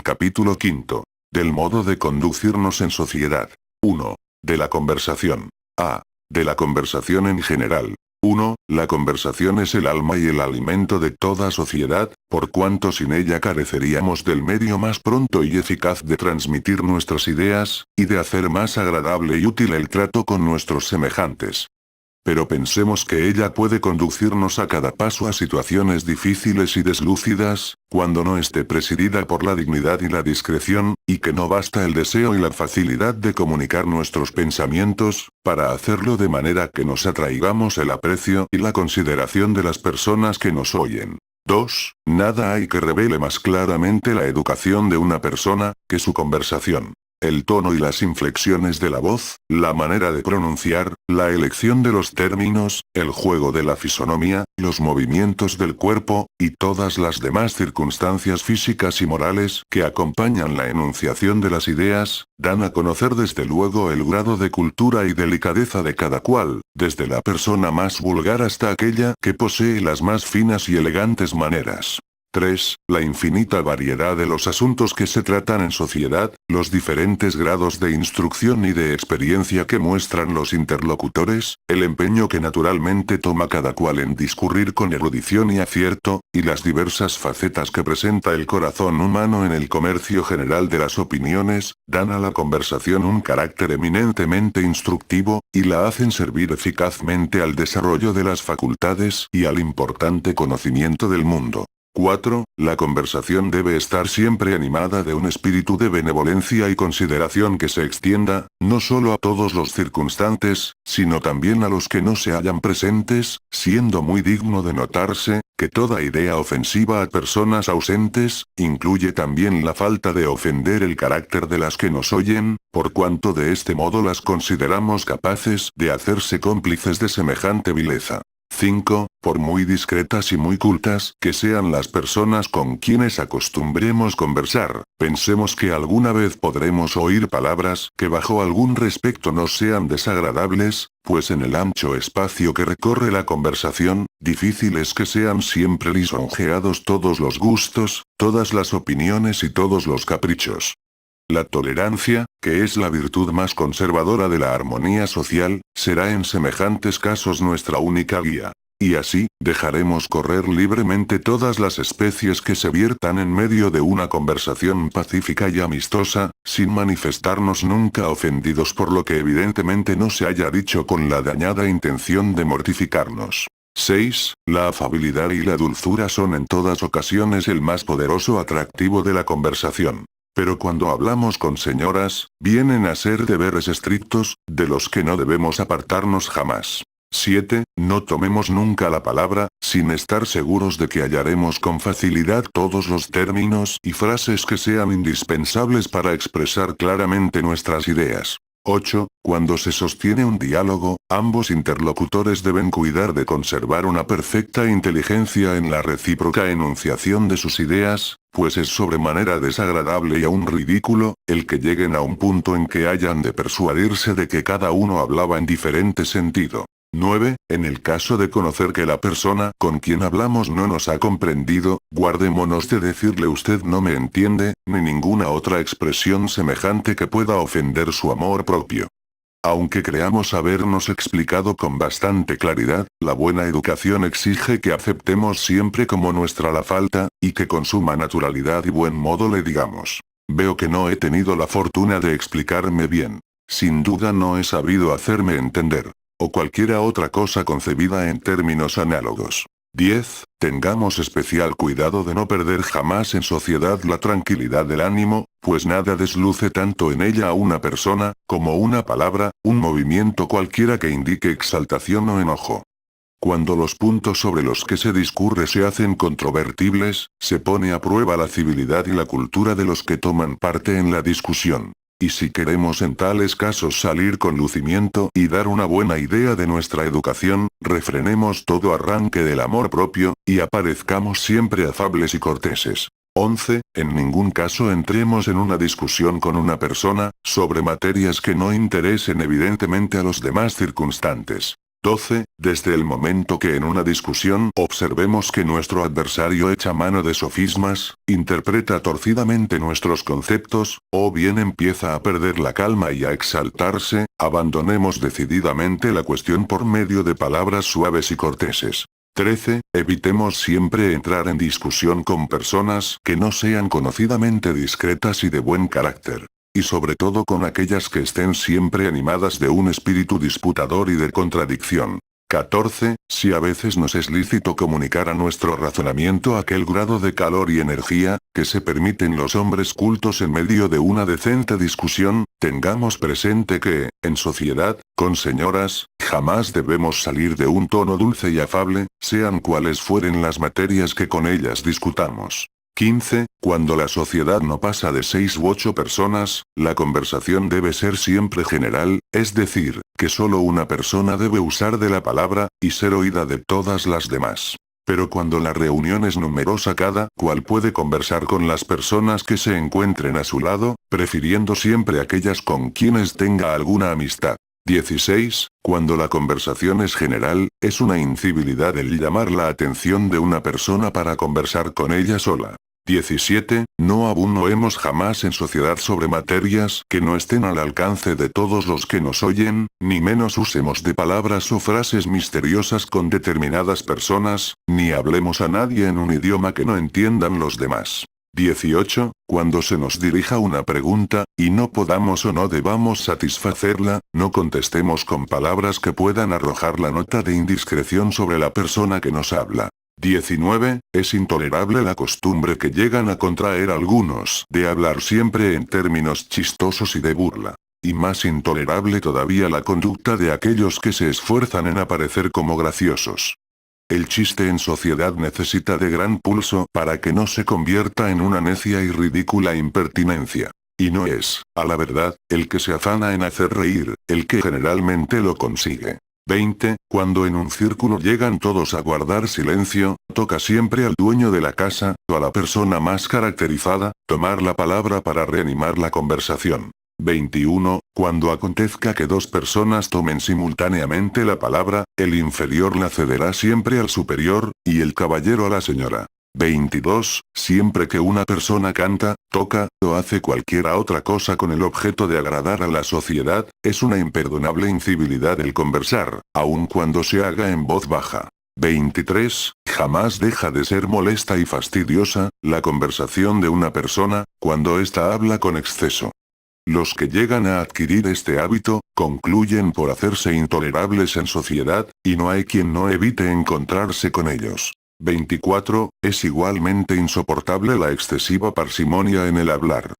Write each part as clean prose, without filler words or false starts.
Capítulo quinto. Del modo de conducirnos en sociedad. 1. De la conversación. A. De la conversación en general. 1. La conversación es el alma y el alimento de toda sociedad, por cuanto sin ella careceríamos del medio más pronto y eficaz de transmitir nuestras ideas, y de hacer más agradable y útil el trato con nuestros semejantes. Pero pensemos que ella puede conducirnos a cada paso a situaciones difíciles y deslúcidas, cuando no esté presidida por la dignidad y la discreción, y que no basta el deseo y la facilidad de comunicar nuestros pensamientos, para hacerlo de manera que nos atraigamos el aprecio y la consideración de las personas que nos oyen. 2. Nada hay que revele más claramente la educación de una persona, que su conversación. El tono y las inflexiones de la voz, la manera de pronunciar, la elección de los términos, el juego de la fisonomía, los movimientos del cuerpo, y todas las demás circunstancias físicas y morales que acompañan la enunciación de las ideas, dan a conocer desde luego el grado de cultura y delicadeza de cada cual, desde la persona más vulgar hasta aquella que posee las más finas y elegantes maneras. 3. La infinita variedad de los asuntos que se tratan en sociedad, los diferentes grados de instrucción y de experiencia que muestran los interlocutores, el empeño que naturalmente toma cada cual en discurrir con erudición y acierto, y las diversas facetas que presenta el corazón humano en el comercio general de las opiniones, dan a la conversación un carácter eminentemente instructivo, y la hacen servir eficazmente al desarrollo de las facultades y al importante conocimiento del mundo. 4. La conversación debe estar siempre animada de un espíritu de benevolencia y consideración que se extienda, no solo a todos los circunstantes, sino también a los que no se hallan presentes, siendo muy digno de notarse, que toda idea ofensiva a personas ausentes, incluye también la falta de ofender el carácter de las que nos oyen, por cuanto de este modo las consideramos capaces de hacerse cómplices de semejante vileza. 5. Por muy discretas y muy cultas que sean las personas con quienes acostumbremos conversar, pensemos que alguna vez podremos oír palabras que bajo algún respecto nos sean desagradables, pues en el ancho espacio que recorre la conversación, difícil es que sean siempre lisonjeados todos los gustos, todas las opiniones y todos los caprichos. La tolerancia, que es la virtud más conservadora de la armonía social, será en semejantes casos nuestra única guía. Y así, dejaremos correr libremente todas las especies que se viertan en medio de una conversación pacífica y amistosa, sin manifestarnos nunca ofendidos por lo que evidentemente no se haya dicho con la dañada intención de mortificarnos. 6. La afabilidad y la dulzura son en todas ocasiones el más poderoso atractivo de la conversación. Pero cuando hablamos con señoras, vienen a ser deberes estrictos, de los que no debemos apartarnos jamás. 7. No tomemos nunca la palabra, sin estar seguros de que hallaremos con facilidad todos los términos y frases que sean indispensables para expresar claramente nuestras ideas. 8. Cuando se sostiene un diálogo, ambos interlocutores deben cuidar de conservar una perfecta inteligencia en la recíproca enunciación de sus ideas, pues es sobremanera desagradable y aún ridículo, el que lleguen a un punto en que hayan de persuadirse de que cada uno hablaba en diferente sentido. 9. En el caso de conocer que la persona con quien hablamos no nos ha comprendido, guardémonos de decirle usted no me entiende, ni ninguna otra expresión semejante que pueda ofender su amor propio. Aunque creamos habernos explicado con bastante claridad, la buena educación exige que aceptemos siempre como nuestra la falta, y que con suma naturalidad y buen modo le digamos: veo que no he tenido la fortuna de explicarme bien. Sin duda no he sabido hacerme entender. O cualquiera otra cosa concebida en términos análogos. 10. Tengamos especial cuidado de no perder jamás en sociedad la tranquilidad del ánimo, pues nada desluce tanto en ella a una persona, como una palabra, un movimiento cualquiera que indique exaltación o enojo. Cuando los puntos sobre los que se discurre se hacen controvertibles, se pone a prueba la civilidad y la cultura de los que toman parte en la discusión. Y si queremos en tales casos salir con lucimiento y dar una buena idea de nuestra educación, refrenemos todo arranque del amor propio, y aparezcamos siempre afables y corteses. 11. En ningún caso entremos en una discusión con una persona, sobre materias que no interesen evidentemente a los demás circunstantes. 12. Desde el momento que en una discusión observemos que nuestro adversario echa mano de sofismas, interpreta torcidamente nuestros conceptos, o bien empieza a perder la calma y a exaltarse, abandonemos decididamente la cuestión por medio de palabras suaves y corteses. 13. Evitemos siempre entrar en discusión con personas que no sean conocidamente discretas y de buen carácter. Y sobre todo con aquellas que estén siempre animadas de un espíritu disputador y de contradicción. 14. Si a veces nos es lícito comunicar a nuestro razonamiento aquel grado de calor y energía, que se permiten los hombres cultos en medio de una decente discusión, tengamos presente que, en sociedad, con señoras, jamás debemos salir de un tono dulce y afable, sean cuales fueren las materias que con ellas discutamos. 15. Cuando la sociedad no pasa de 6 u 8 personas, la conversación debe ser siempre general, es decir, que solo una persona debe usar de la palabra, y ser oída de todas las demás. Pero cuando la reunión es numerosa, cada cual puede conversar con las personas que se encuentren a su lado, prefiriendo siempre aquellas con quienes tenga alguna amistad. 16. Cuando la conversación es general, es una incivilidad el llamar la atención de una persona para conversar con ella sola. 17. No abundemos jamás en sociedad sobre materias que no estén al alcance de todos los que nos oyen, ni menos usemos de palabras o frases misteriosas con determinadas personas, ni hablemos a nadie en un idioma que no entiendan los demás. 18. Cuando se nos dirija una pregunta, y no podamos o no debamos satisfacerla, no contestemos con palabras que puedan arrojar la nota de indiscreción sobre la persona que nos habla. 19. Es intolerable la costumbre que llegan a contraer algunos de hablar siempre en términos chistosos y de burla. Y más intolerable todavía la conducta de aquellos que se esfuerzan en aparecer como graciosos. El chiste en sociedad necesita de gran pulso para que no se convierta en una necia y ridícula impertinencia. Y no es, a la verdad, el que se afana en hacer reír, el que generalmente lo consigue. 20. Cuando en un círculo llegan todos a guardar silencio, toca siempre al dueño de la casa, o a la persona más caracterizada, tomar la palabra para reanimar la conversación. 21. Cuando acontezca que dos personas tomen simultáneamente la palabra, el inferior la cederá siempre al superior, y el caballero a la señora. 22. Siempre que una persona canta, toca, o hace cualquier otra cosa con el objeto de agradar a la sociedad, es una imperdonable incivilidad el conversar, aun cuando se haga en voz baja. 23. Jamás deja de ser molesta y fastidiosa, la conversación de una persona, cuando ésta habla con exceso. Los que llegan a adquirir este hábito, concluyen por hacerse intolerables en sociedad, y no hay quien no evite encontrarse con ellos. 24. Es igualmente insoportable la excesiva parsimonia en el hablar.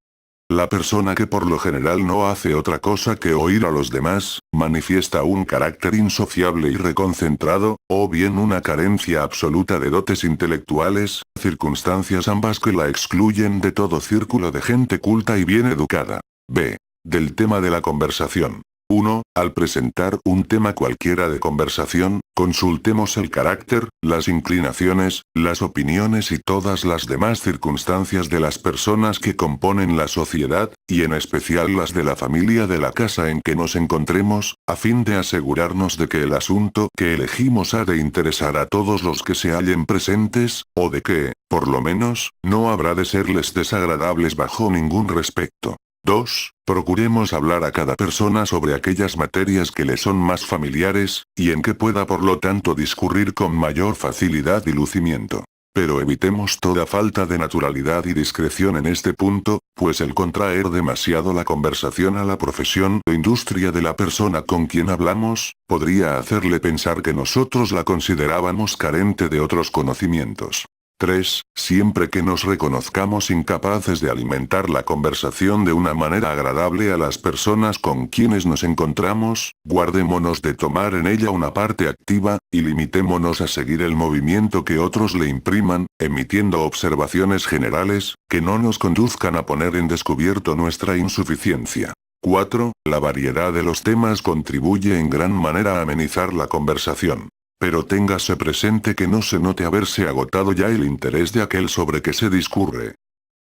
La persona que por lo general no hace otra cosa que oír a los demás, manifiesta un carácter insociable y reconcentrado, o bien una carencia absoluta de dotes intelectuales, circunstancias ambas que la excluyen de todo círculo de gente culta y bien educada. B. Del tema de la conversación. 1. Al presentar un tema cualquiera de conversación, consultemos el carácter, las inclinaciones, las opiniones y todas las demás circunstancias de las personas que componen la sociedad, y en especial las de la familia de la casa en que nos encontremos, a fin de asegurarnos de que el asunto que elegimos ha de interesar a todos los que se hallen presentes, o de que, por lo menos, no habrá de serles desagradables bajo ningún respecto. 2. Procuremos hablar a cada persona sobre aquellas materias que le son más familiares, y en que pueda por lo tanto discurrir con mayor facilidad y lucimiento. Pero evitemos toda falta de naturalidad y discreción en este punto, pues el contraer demasiado la conversación a la profesión o industria de la persona con quien hablamos, podría hacerle pensar que nosotros la considerábamos carente de otros conocimientos. 3. Siempre que nos reconozcamos incapaces de alimentar la conversación de una manera agradable a las personas con quienes nos encontramos, guardémonos de tomar en ella una parte activa, y limitémonos a seguir el movimiento que otros le impriman, emitiendo observaciones generales, que no nos conduzcan a poner en descubierto nuestra insuficiencia. 4. La variedad de los temas contribuye en gran manera a amenizar la conversación. Pero téngase presente que no se note haberse agotado ya el interés de aquel sobre que se discurre.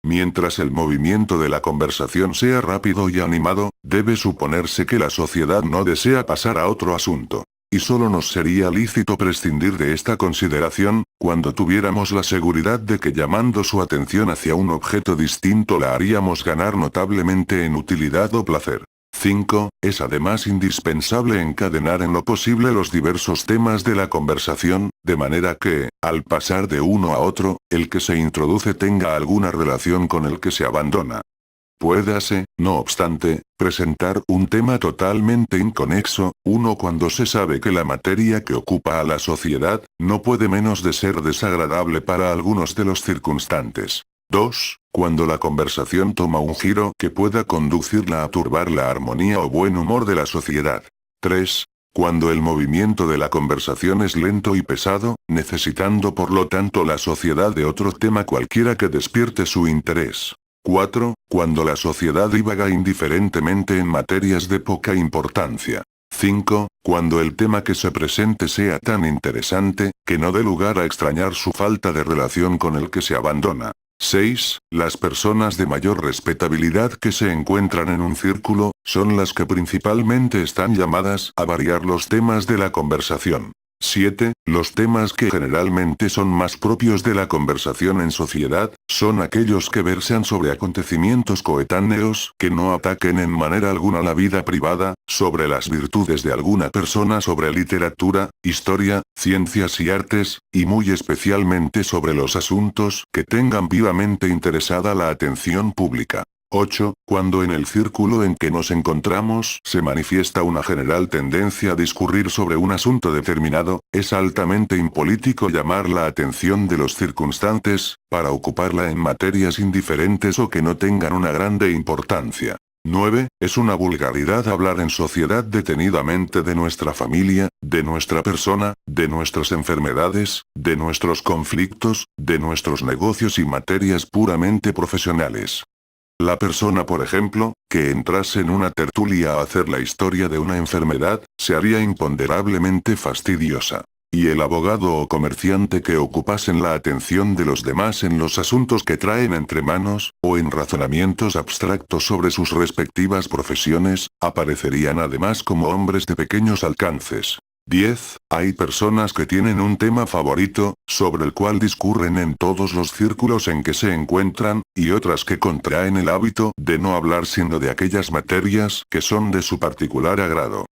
Mientras el movimiento de la conversación sea rápido y animado, debe suponerse que la sociedad no desea pasar a otro asunto. y solo nos sería lícito prescindir de esta consideración, cuando tuviéramos la seguridad de que llamando su atención hacia un objeto distinto la haríamos ganar notablemente en utilidad o placer. 5. Es además indispensable encadenar en lo posible los diversos temas de la conversación, de manera que, al pasar de uno a otro, el que se introduce tenga alguna relación con el que se abandona. Puédase, no obstante, presentar un tema totalmente inconexo, uno cuando se sabe que la materia que ocupa a la sociedad, no puede menos de ser desagradable para algunos de los circunstantes. 2. Cuando la conversación toma un giro que pueda conducirla a turbar la armonía o buen humor de la sociedad. 3. Cuando el movimiento de la conversación es lento y pesado, necesitando por lo tanto la sociedad de otro tema cualquiera que despierte su interés. 4. Cuando la sociedad divaga indiferentemente en materias de poca importancia. 5. Cuando el tema que se presente sea tan interesante, que no dé lugar a extrañar su falta de relación con el que se abandona. 6. Las personas de mayor respetabilidad que se encuentran en un círculo, son las que principalmente están llamadas a variar los temas de la conversación. 7. Los temas que generalmente son más propios de la conversación en sociedad, son aquellos que versan sobre acontecimientos coetáneos que no ataquen en manera alguna la vida privada, sobre las virtudes de alguna persona, sobre literatura, historia, ciencias y artes, y muy especialmente sobre los asuntos que tengan vivamente interesada la atención pública. 8. Cuando en el círculo en que nos encontramos se manifiesta una general tendencia a discurrir sobre un asunto determinado, es altamente impolítico llamar la atención de los circunstantes, para ocuparla en materias indiferentes o que no tengan una grande importancia. 9. Es una vulgaridad hablar en sociedad detenidamente de nuestra familia, de nuestra persona, de nuestras enfermedades, de nuestros conflictos, de nuestros negocios y materias puramente profesionales. La persona, por ejemplo, que entrase en una tertulia a hacer la historia de una enfermedad, se haría imponderablemente fastidiosa. Y el abogado o comerciante que ocupasen la atención de los demás en los asuntos que traen entre manos, o en razonamientos abstractos sobre sus respectivas profesiones, aparecerían además como hombres de pequeños alcances. 10. Hay personas que tienen un tema favorito, sobre el cual discurren en todos los círculos en que se encuentran, y otras que contraen el hábito de no hablar sino de aquellas materias que son de su particular agrado.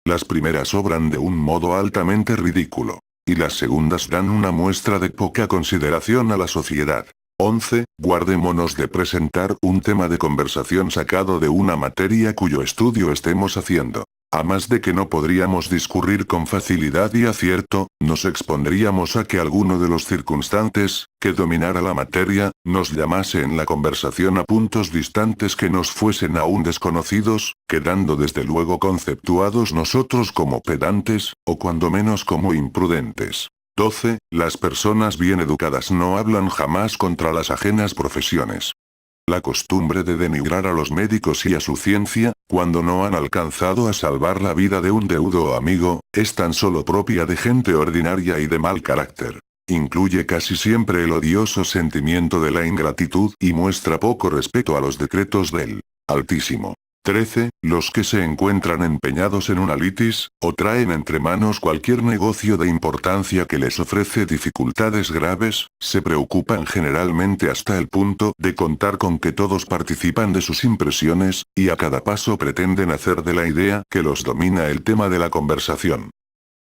Las primeras obran de un modo altamente ridículo, y las segundas dan una muestra de poca consideración a la sociedad. 11. Guardémonos de presentar un tema de conversación sacado de una materia cuyo estudio estemos haciendo. A más de que no podríamos discurrir con facilidad y acierto, nos expondríamos a que alguno de los circunstantes, que dominara la materia, nos llamase en la conversación a puntos distantes que nos fuesen aún desconocidos, quedando desde luego conceptuados nosotros como pedantes, o cuando menos como imprudentes. 12. Las personas bien educadas no hablan jamás contra las ajenas profesiones. La costumbre de denigrar a los médicos y a su ciencia, cuando no han alcanzado a salvar la vida de un deudo o amigo, es tan solo propia de gente ordinaria y de mal carácter. Incluye casi siempre el odioso sentimiento de la ingratitud y muestra poco respeto a los decretos del Altísimo. 13. Los que se encuentran empeñados en una litis, o traen entre manos cualquier negocio de importancia que les ofrece dificultades graves, se preocupan generalmente hasta el punto de contar con que todos participan de sus impresiones, y a cada paso pretenden hacer de la idea que los domina el tema de la conversación.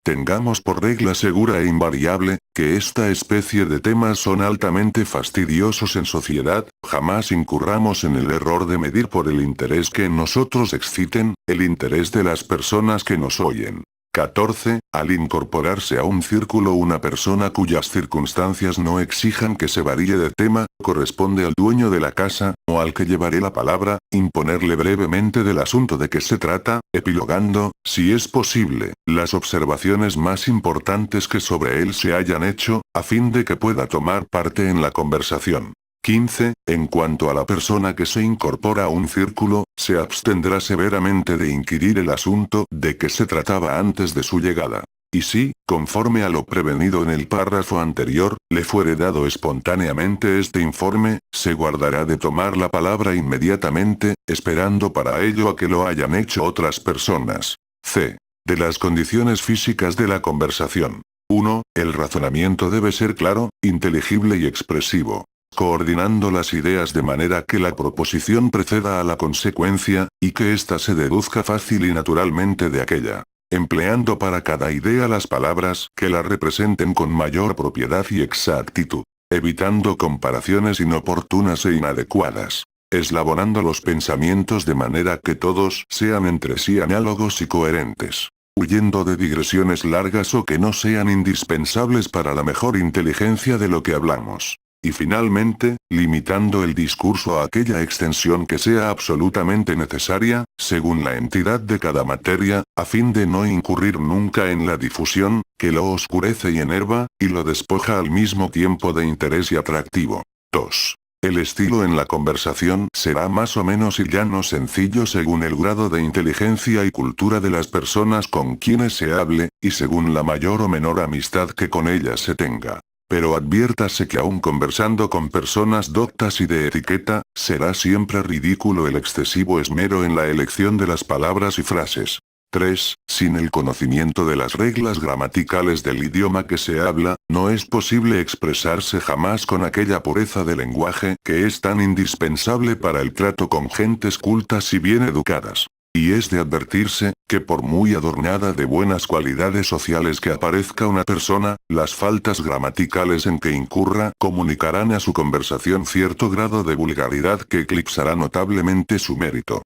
Tengamos por regla segura e invariable, que esta especie de temas son altamente fastidiosos en sociedad, jamás incurramos en el error de medir por el interés que en nosotros exciten, el interés de las personas que nos oyen. 14. Al incorporarse a un círculo una persona cuyas circunstancias no exijan que se varíe de tema, corresponde al dueño de la casa, o al que llevaré la palabra, imponerle brevemente del asunto de que se trata, epilogando, si es posible, las observaciones más importantes que sobre él se hayan hecho, a fin de que pueda tomar parte en la conversación. 15. En cuanto a la persona que se incorpora a un círculo, se abstendrá severamente de inquirir el asunto de que se trataba antes de su llegada. Y si, conforme a lo prevenido en el párrafo anterior, le fuere dado espontáneamente este informe, se guardará de tomar la palabra inmediatamente, esperando para ello a que lo hayan hecho otras personas. C. De las condiciones físicas de la conversación. 1. El razonamiento debe ser claro, inteligible y expresivo, coordinando las ideas de manera que la proposición preceda a la consecuencia, y que ésta se deduzca fácil y naturalmente de aquella. Empleando para cada idea las palabras que la representen con mayor propiedad y exactitud. Evitando comparaciones inoportunas e inadecuadas. Eslabonando los pensamientos de manera que todos sean entre sí análogos y coherentes. Huyendo de digresiones largas o que no sean indispensables para la mejor inteligencia de lo que hablamos. Y finalmente, limitando el discurso a aquella extensión que sea absolutamente necesaria, según la entidad de cada materia, a fin de no incurrir nunca en la difusión, que lo oscurece y enerva, y lo despoja al mismo tiempo de interés y atractivo. 2. El estilo en la conversación será más o menos llano sencillo según el grado de inteligencia y cultura de las personas con quienes se hable, y según la mayor o menor amistad que con ellas se tenga. Pero adviértase que aun conversando con personas doctas y de etiqueta, será siempre ridículo el excesivo esmero en la elección de las palabras y frases. 3. Sin el conocimiento de las reglas gramaticales del idioma que se habla, no es posible expresarse jamás con aquella pureza de lenguaje que es tan indispensable para el trato con gentes cultas y bien educadas. Y es de advertirse, que por muy adornada de buenas cualidades sociales que aparezca una persona, las faltas gramaticales en que incurra comunicarán a su conversación cierto grado de vulgaridad que eclipsará notablemente su mérito.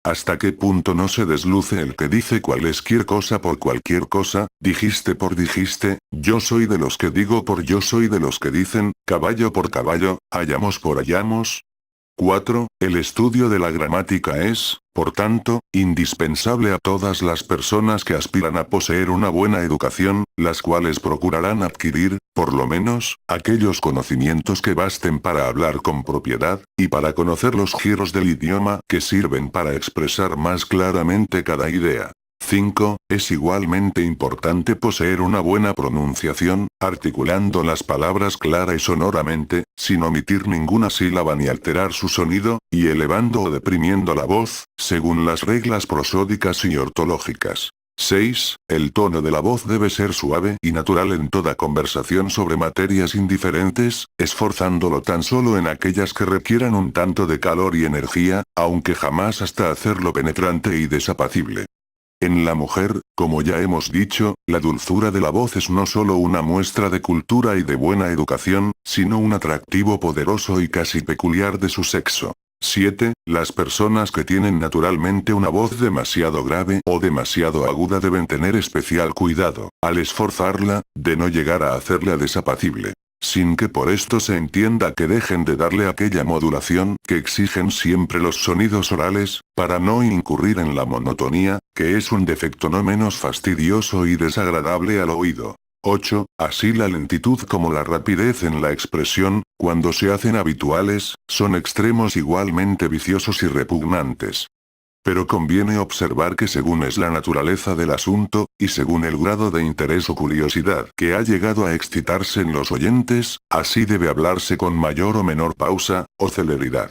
¿Hasta qué punto no se desluce el que dice cualesquier cosa por cualquier cosa, dijiste por dijiste, yo soy de los que digo por yo soy de los que dicen, caballo por caballo, hallamos por hallamos? 4. El estudio de la gramática es, por tanto, indispensable a todas las personas que aspiran a poseer una buena educación, las cuales procurarán adquirir, por lo menos, aquellos conocimientos que basten para hablar con propiedad, y para conocer los giros del idioma que sirven para expresar más claramente cada idea. 5. Es igualmente importante poseer una buena pronunciación, articulando las palabras clara y sonoramente, sin omitir ninguna sílaba ni alterar su sonido, y elevando o deprimiendo la voz, según las reglas prosódicas y ortológicas. 6. El tono de la voz debe ser suave y natural en toda conversación sobre materias indiferentes, esforzándolo tan solo en aquellas que requieran un tanto de calor y energía, aunque jamás hasta hacerlo penetrante y desapacible. En la mujer, como ya hemos dicho, la dulzura de la voz es no solo una muestra de cultura y de buena educación, sino un atractivo poderoso y casi peculiar de su sexo. 7. Las personas que tienen naturalmente una voz demasiado grave o demasiado aguda deben tener especial cuidado, al esforzarla, de no llegar a hacerla desapacible. Sin que por esto se entienda que dejen de darle aquella modulación que exigen siempre los sonidos orales, para no incurrir en la monotonía, que es un defecto no menos fastidioso y desagradable al oído. 8. Así la lentitud como la rapidez en la expresión, cuando se hacen habituales, son extremos igualmente viciosos y repugnantes. Pero conviene observar que según es la naturaleza del asunto, y según el grado de interés o curiosidad que ha llegado a excitarse en los oyentes, así debe hablarse con mayor o menor pausa, o celeridad.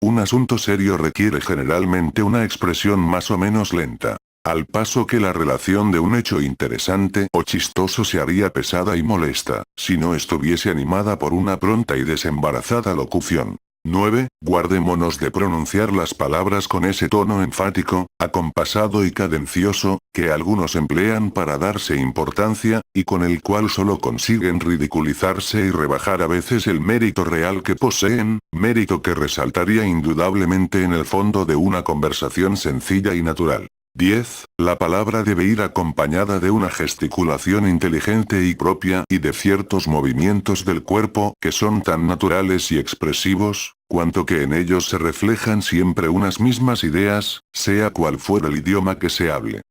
Un asunto serio requiere generalmente una expresión más o menos lenta. Al paso que la relación de un hecho interesante o chistoso se haría pesada y molesta, si no estuviese animada por una pronta y desembarazada locución. 9. Guardémonos de pronunciar las palabras con ese tono enfático, acompasado y cadencioso, que algunos emplean para darse importancia, y con el cual solo consiguen ridiculizarse y rebajar a veces el mérito real que poseen, mérito que resaltaría indudablemente en el fondo de una conversación sencilla y natural. 10. La palabra debe ir acompañada de una gesticulación inteligente y propia y de ciertos movimientos del cuerpo que son tan naturales y expresivos, cuanto que en ellos se reflejan siempre unas mismas ideas, sea cual fuera el idioma que se hable.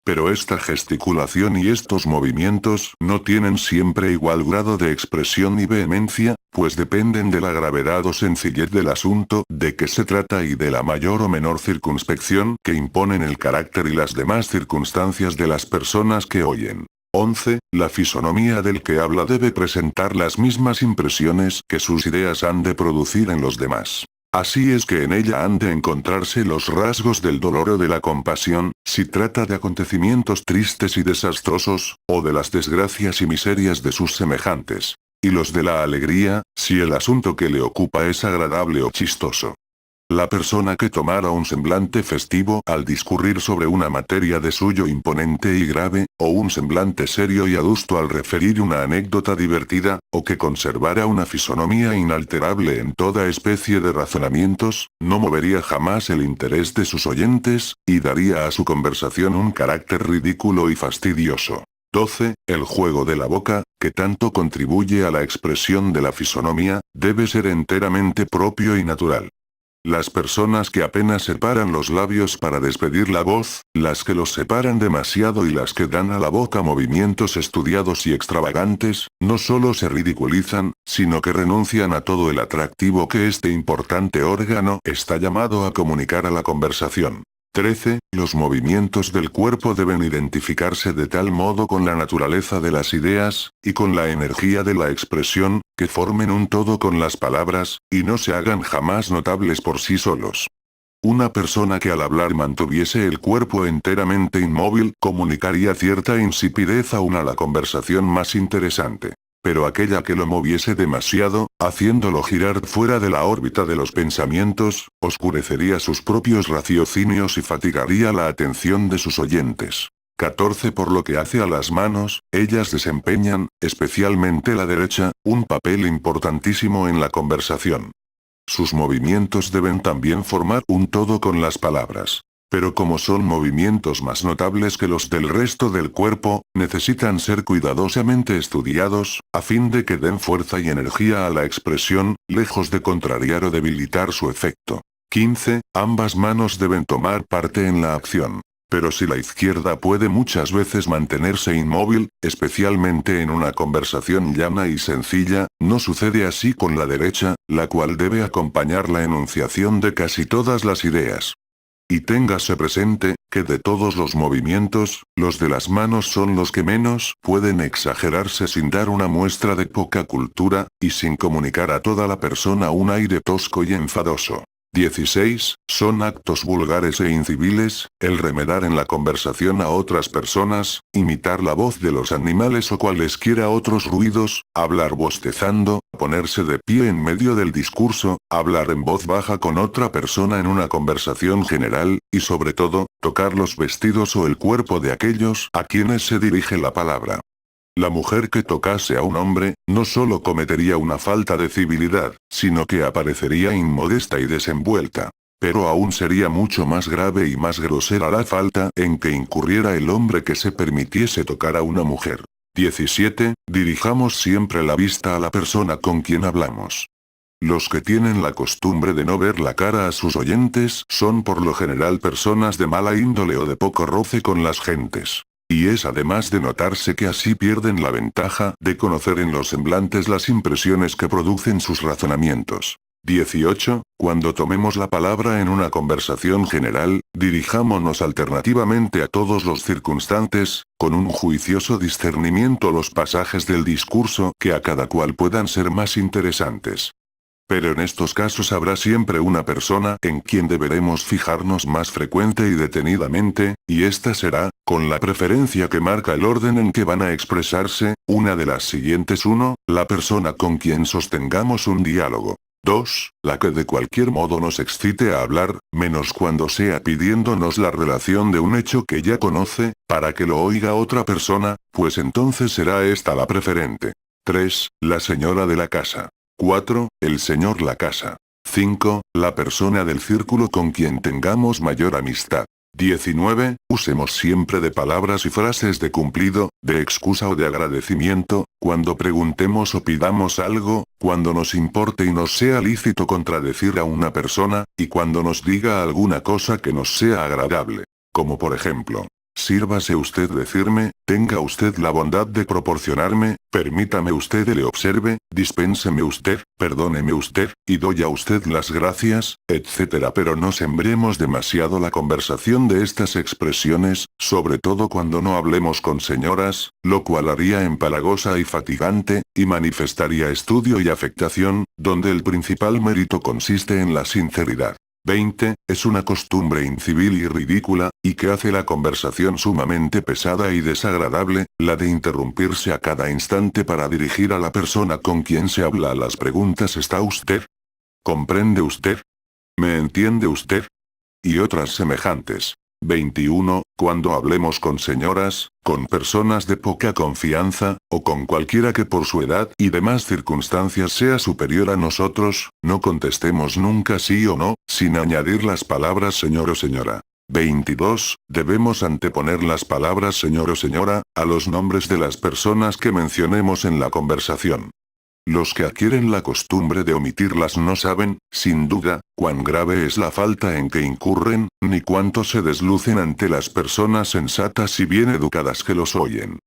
Pero esta gesticulación y estos movimientos no tienen siempre igual grado de expresión y vehemencia, pues dependen de la gravedad o sencillez del asunto de que se trata y de la mayor o menor circunspección que imponen el carácter y las demás circunstancias de las personas que oyen. 11. La fisonomía del que habla debe presentar las mismas impresiones que sus ideas han de producir en los demás. Así es que en ella han de encontrarse los rasgos del dolor o de la compasión, si trata de acontecimientos tristes y desastrosos, o de las desgracias y miserias de sus semejantes. Y los de la alegría, si el asunto que le ocupa es agradable o chistoso. La persona que tomara un semblante festivo al discurrir sobre una materia de suyo imponente y grave, o un semblante serio y adusto al referir una anécdota divertida, o que conservara una fisonomía inalterable en toda especie de razonamientos, no movería jamás el interés de sus oyentes, y daría a su conversación un carácter ridículo y fastidioso. 12. El juego de la boca, que tanto contribuye a la expresión de la fisonomía, debe ser enteramente propio y natural. Las personas que apenas separan los labios para despedir la voz, las que los separan demasiado y las que dan a la boca movimientos estudiados y extravagantes, no solo se ridiculizan, sino que renuncian a todo el atractivo que este importante órgano está llamado a comunicar a la conversación. 13. Los movimientos del cuerpo deben identificarse de tal modo con la naturaleza de las ideas, y con la energía de la expresión, que formen un todo con las palabras, y no se hagan jamás notables por sí solos. Una persona que al hablar mantuviese el cuerpo enteramente inmóvil comunicaría cierta insipidez aún a la conversación más interesante. Pero aquella que lo moviese demasiado, haciéndolo girar fuera de la órbita de los pensamientos, oscurecería sus propios raciocinios y fatigaría la atención de sus oyentes. 14. Por lo que hace a las manos, ellas desempeñan, especialmente la derecha, un papel importantísimo en la conversación. Sus movimientos deben también formar un todo con las palabras. Pero como son movimientos más notables que los del resto del cuerpo, necesitan ser cuidadosamente estudiados, a fin de que den fuerza y energía a la expresión, lejos de contrariar o debilitar su efecto. 15. Ambas manos deben tomar parte en la acción. Pero si la izquierda puede muchas veces mantenerse inmóvil, especialmente en una conversación llana y sencilla, no sucede así con la derecha, la cual debe acompañar la enunciación de casi todas las ideas. Y téngase presente, que de todos los movimientos, los de las manos son los que menos pueden exagerarse sin dar una muestra de poca cultura, y sin comunicar a toda la persona un aire tosco y enfadoso. 16. Son actos vulgares e inciviles, el remedar en la conversación a otras personas, imitar la voz de los animales o cualesquiera otros ruidos, hablar bostezando, ponerse de pie en medio del discurso, hablar en voz baja con otra persona en una conversación general, y sobre todo, tocar los vestidos o el cuerpo de aquellos a quienes se dirige la palabra. La mujer que tocase a un hombre, no solo cometería una falta de civilidad, sino que aparecería inmodesta y desenvuelta. Pero aún sería mucho más grave y más grosera la falta en que incurriera el hombre que se permitiese tocar a una mujer. 17. Dirijamos siempre la vista a la persona con quien hablamos. Los que tienen la costumbre de no ver la cara a sus oyentes son por lo general personas de mala índole o de poco roce con las gentes. Y es además de notarse que así pierden la ventaja de conocer en los semblantes las impresiones que producen sus razonamientos. 18. Cuando tomemos la palabra en una conversación general, dirijámonos alternativamente a todos los circunstantes, con un juicioso discernimiento los pasajes del discurso que a cada cual puedan ser más interesantes. Pero en estos casos habrá siempre una persona en quien deberemos fijarnos más frecuente y detenidamente, y esta será, con la preferencia que marca el orden en que van a expresarse, una de las siguientes. 1. La persona con quien sostengamos un diálogo. 2. La que de cualquier modo nos excite a hablar, menos cuando sea pidiéndonos la relación de un hecho que ya conoce, para que lo oiga otra persona, pues entonces será esta la preferente. 3. La señora de la casa. 4. El señor la casa. 5. La persona del círculo con quien tengamos mayor amistad. 19. Usemos siempre de palabras y frases de cumplido, de excusa o de agradecimiento, cuando preguntemos o pidamos algo, cuando nos importe y nos sea lícito contradecir a una persona, y cuando nos diga alguna cosa que nos sea agradable. Como por ejemplo, Sírvase usted decirme, tenga usted la bondad de proporcionarme, permítame usted le observe, dispénseme usted, perdóneme usted, y doy a usted las gracias, etc. Pero no sembremos demasiado la conversación de estas expresiones, sobre todo cuando no hablemos con señoras, lo cual haría empalagosa y fatigante, y manifestaría estudio y afectación, donde el principal mérito consiste en la sinceridad. 20. Es una costumbre incivil y ridícula, y que hace la conversación sumamente pesada y desagradable, la de interrumpirse a cada instante para dirigir a la persona con quien se habla las preguntas ¿está usted? ¿Comprende usted? ¿Me entiende usted? Y otras semejantes. 21. Cuando hablemos con señoras, con personas de poca confianza, o con cualquiera que por su edad y demás circunstancias sea superior a nosotros, no contestemos nunca sí o no, sin añadir las palabras señor o señora. 22. Debemos anteponer las palabras señor o señora, a los nombres de las personas que mencionemos en la conversación. Los que adquieren la costumbre de omitirlas no saben, sin duda, cuán grave es la falta en que incurren, ni cuánto se deslucen ante las personas sensatas y bien educadas que los oyen.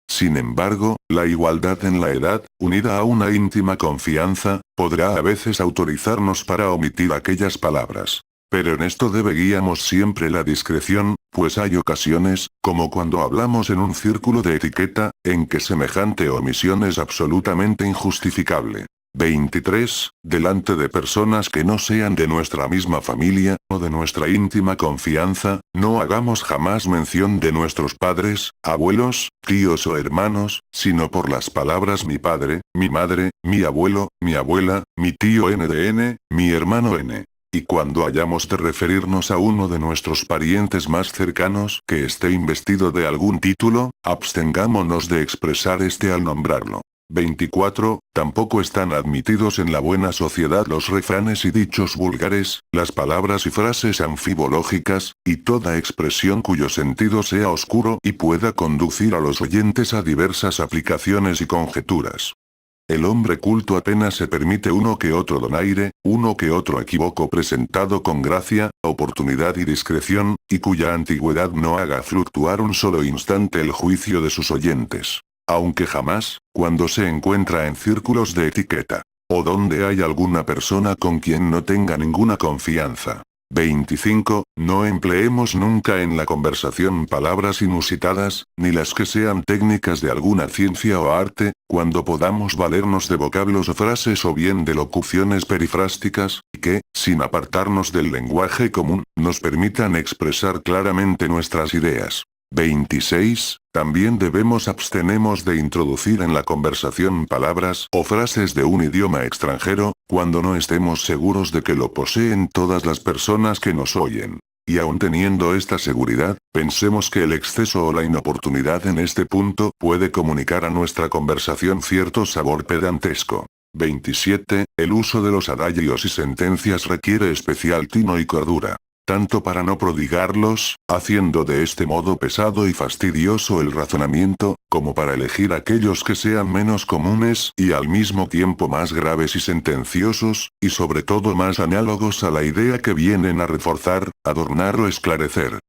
Sin embargo, la igualdad en la edad, unida a una íntima confianza, podrá a veces autorizarnos para omitir aquellas palabras. Pero en esto guiamos siempre la discreción, pues hay ocasiones, como cuando hablamos en un círculo de etiqueta, en que semejante omisión es absolutamente injustificable. 23. Delante de personas que no sean de nuestra misma familia, o de nuestra íntima confianza, no hagamos jamás mención de nuestros padres, abuelos, tíos o hermanos, sino por las palabras mi padre, mi madre, mi abuelo, mi abuela, mi tío NDN, mi hermano N. Y cuando hayamos de referirnos a uno de nuestros parientes más cercanos que esté investido de algún título, abstengámonos de expresar este al nombrarlo. 24. Tampoco están admitidos en la buena sociedad los refranes y dichos vulgares, las palabras y frases anfibológicas, y toda expresión cuyo sentido sea oscuro y pueda conducir a los oyentes a diversas aplicaciones y conjeturas. El hombre culto apenas se permite uno que otro donaire, uno que otro equívoco presentado con gracia, oportunidad y discreción, y cuya antigüedad no haga fluctuar un solo instante el juicio de sus oyentes. Aunque jamás, cuando se encuentra en círculos de etiqueta, o donde hay alguna persona con quien no tenga ninguna confianza. 25. No empleemos nunca en la conversación palabras inusitadas, ni las que sean técnicas de alguna ciencia o arte, cuando podamos valernos de vocablos o frases o bien de locuciones perifrásticas, que, sin apartarnos del lenguaje común, nos permitan expresar claramente nuestras ideas. 26. También debemos abstenernos de introducir en la conversación palabras o frases de un idioma extranjero, cuando no estemos seguros de que lo poseen todas las personas que nos oyen. Y aun teniendo esta seguridad, pensemos que el exceso o la inoportunidad en este punto puede comunicar a nuestra conversación cierto sabor pedantesco. 27. El uso de los adagios y sentencias requiere especial tino y cordura. Tanto para no prodigarlos, haciendo de este modo pesado y fastidioso el razonamiento, como para elegir aquellos que sean menos comunes y al mismo tiempo más graves y sentenciosos, y sobre todo más análogos a la idea que vienen a reforzar, adornar o esclarecer.